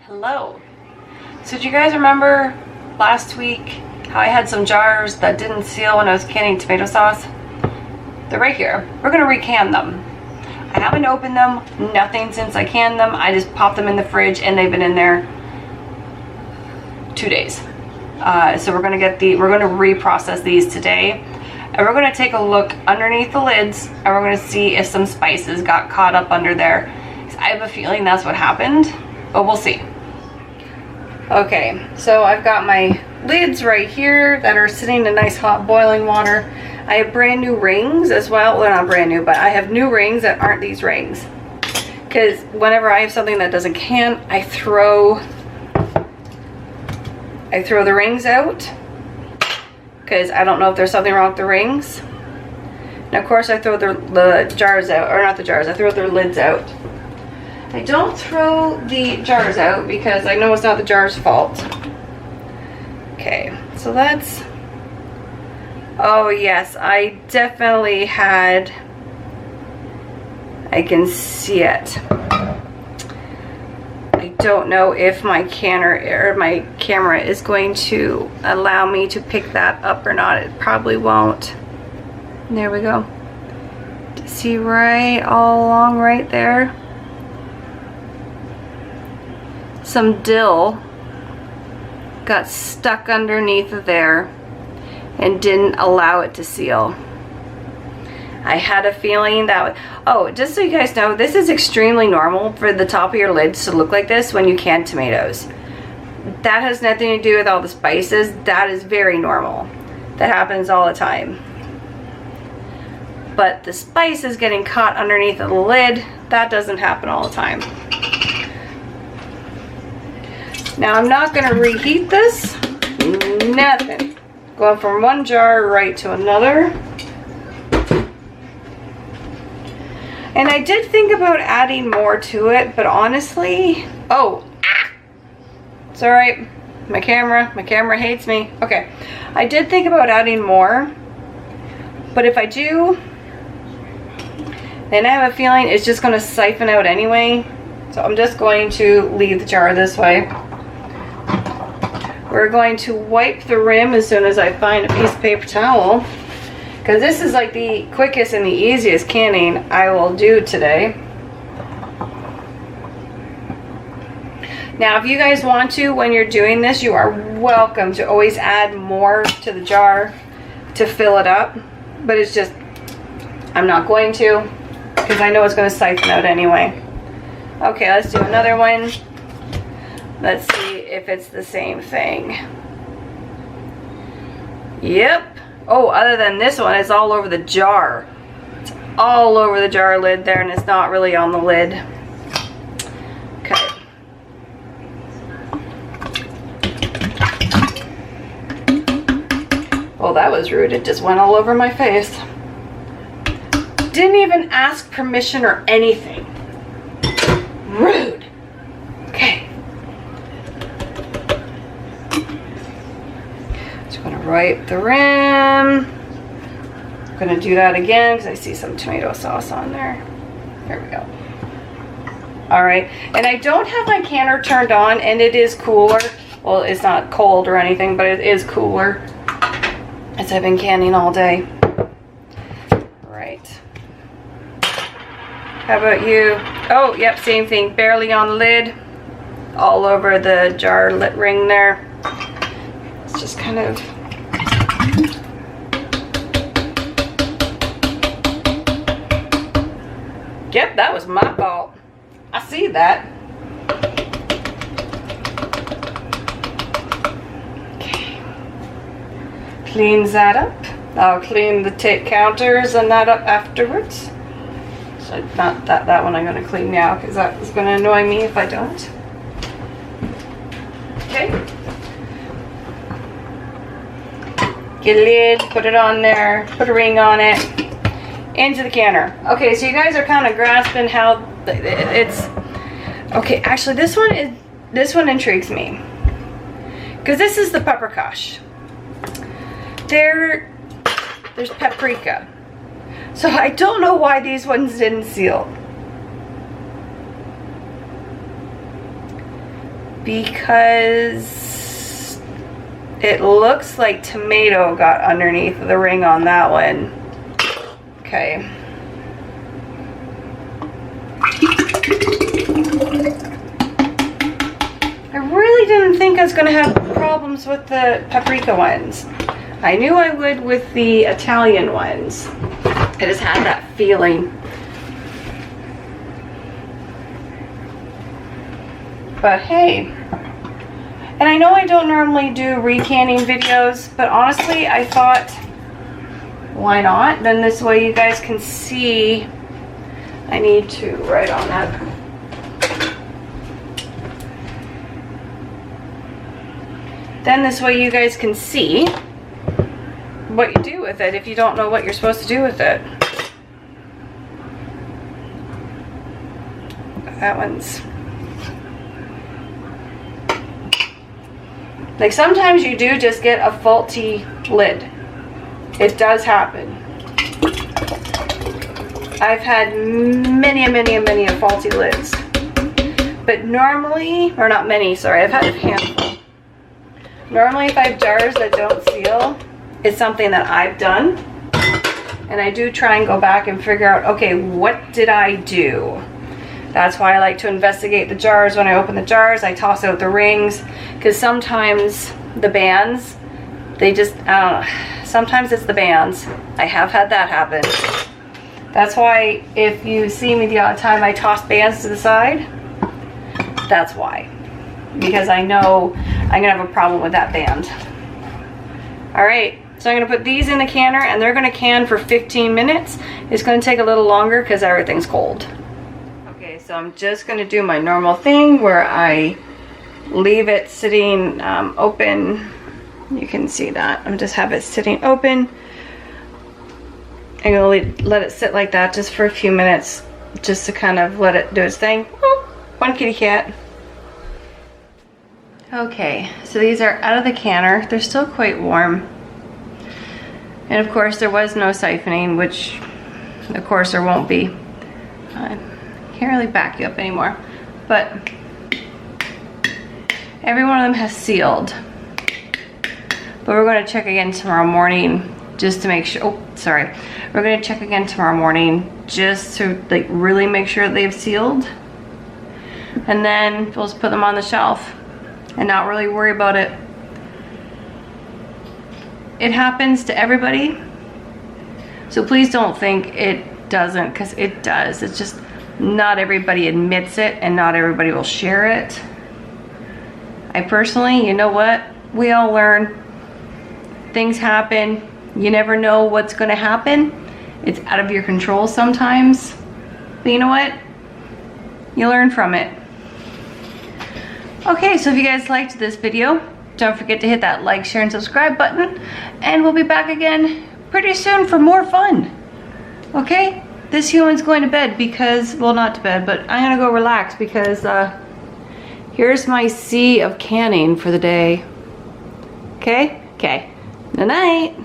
Hello. So do you guys remember last week how I had some jars that didn't seal when I was canning tomato sauce? They're right here. We're going to recan them. I haven't opened them, nothing since I canned them. I just popped them in the fridge and they've been in there 2 days. So we're going to reprocess these today. And we're going to take a look underneath the lids and we're going to see if some spices got caught up under there. I have a feeling that's what happened, but we'll see. Okay, so I've got my lids right here that are sitting in nice hot boiling water. I have brand new rings as well. Well, not brand new, but I have new rings that aren't these rings. Because whenever I have something that doesn't can, I throw the rings out. Because I don't know if there's something wrong with the rings. And of course I throw the jars out, or not the jars, I throw their lids out. I don't throw the jars out because I know it's not the jar's fault. Okay, so that's... Oh yes, I definitely had... I can see it. I don't know if my camera is going to allow me to pick that up or not. It probably won't. There we go. See right all along right there? Some dill got stuck underneath there and didn't allow it to seal. I had a feeling that, oh, just so you guys know, this is extremely normal for the top of your lids to look like this when you can tomatoes. That has nothing to do with all the spices. That is very normal. That happens all the time. But the spices getting caught underneath of the lid, that doesn't happen all the time. Now I'm not going to reheat this. Nothing. Going from one jar right to another. And I did think about adding more to it, but honestly, it's alright. My camera hates me. Okay, I did think about adding more, but if I do, then I have a feeling it's just going to siphon out anyway. So I'm just going to leave the jar this way. We're going to wipe the rim as soon as I find a piece of paper towel. Because this is like the quickest and the easiest canning I will do today. Now if you guys want to, when you're doing this, you are welcome to always add more to the jar to fill it up. But it's just, I'm not going to, because I know it's going to siphon out anyway. Okay, let's do another one. Let's see if it's the same thing. Yep. Oh, other than this one, it's all over the jar. It's all over the jar lid there, and it's not really on the lid. Okay. Well, that was rude. It just went all over my face. Didn't even ask permission or anything. Rude. Okay. Wipe the rim. I'm gonna do that again because I see some tomato sauce on there. There we go. All right, and I don't have my canner turned on, and it is cooler. Well, it's not cold or anything, but it is cooler as I've been canning all day. Right. How about you? Oh, yep, same thing. Barely on the lid. All over the jar lid ring there. It's just kind of... Yep, that was my fault. I see that. Okay. Cleans that up. I'll clean the counters and that up afterwards. So not that one I'm going to clean now because that is going to annoy me if I don't. Okay. Get a lid, put it on there, put a ring on it. Into the canner. Okay, so you guys are kind of grasping how it's okay. Actually, this one intrigues me because this is the pepperkush. There's paprika, so I don't know why these ones didn't seal. because it looks like tomato got underneath the ring on that one. Okay. I really didn't think I was going to have problems with the paprika ones. I knew I would with the Italian ones. I just had that feeling. But hey, and I know I don't normally do recanning videos, but honestly I thought, why not? Then this way you guys can see. I need to write on that. Then this way you guys can see what you do with it if you don't know what you're supposed to do with it. That one's... Like sometimes you do just get a faulty lid. It does happen. I've had many faulty lids. But normally, or not many, sorry, I've had a handful. Normally if I have jars that don't seal, it's something that I've done. And I do try and go back and figure out, okay, what did I do? That's why I like to investigate the jars. When I open the jars, I toss out the rings. Because sometimes the bands, they just, sometimes it's the bands. I have had that happen. That's why if you see me the odd time I toss bands to the side, that's why. Because I know I'm gonna have a problem with that band. All right, so I'm gonna put these in the canner and they're gonna can for 15 minutes. It's gonna take a little longer because everything's cold. Okay, so I'm just gonna do my normal thing where I leave it sitting open. You can see that. I'm just have it sitting open. I'm gonna let it sit like that just for a few minutes, just to kind of let it do its thing. Oh, one kitty cat. Okay, so these are out of the canner. They're still quite warm. And of course there was no siphoning, which of course there won't be. I can't really back you up anymore. But every one of them has sealed. But we're going to check again tomorrow morning just to make sure. Oh, sorry. We're going to check again tomorrow morning just to like really make sure that they've sealed. And then we'll just put them on the shelf and not really worry about it. It happens to everybody. So please don't think it doesn't, because it does. It's just not everybody admits it and not everybody will share it. I personally, you know what? We all learn. Things happen. You never know what's going to happen. It's out of your control sometimes. But you know what? You learn from it. Okay, so if you guys liked this video, don't forget to hit that like, share, and subscribe button. And we'll be back again pretty soon for more fun. Okay? This human's going to bed because, well, not to bed, but I'm gonna go relax because here's my sea of canning for the day. Okay? Okay. Good night.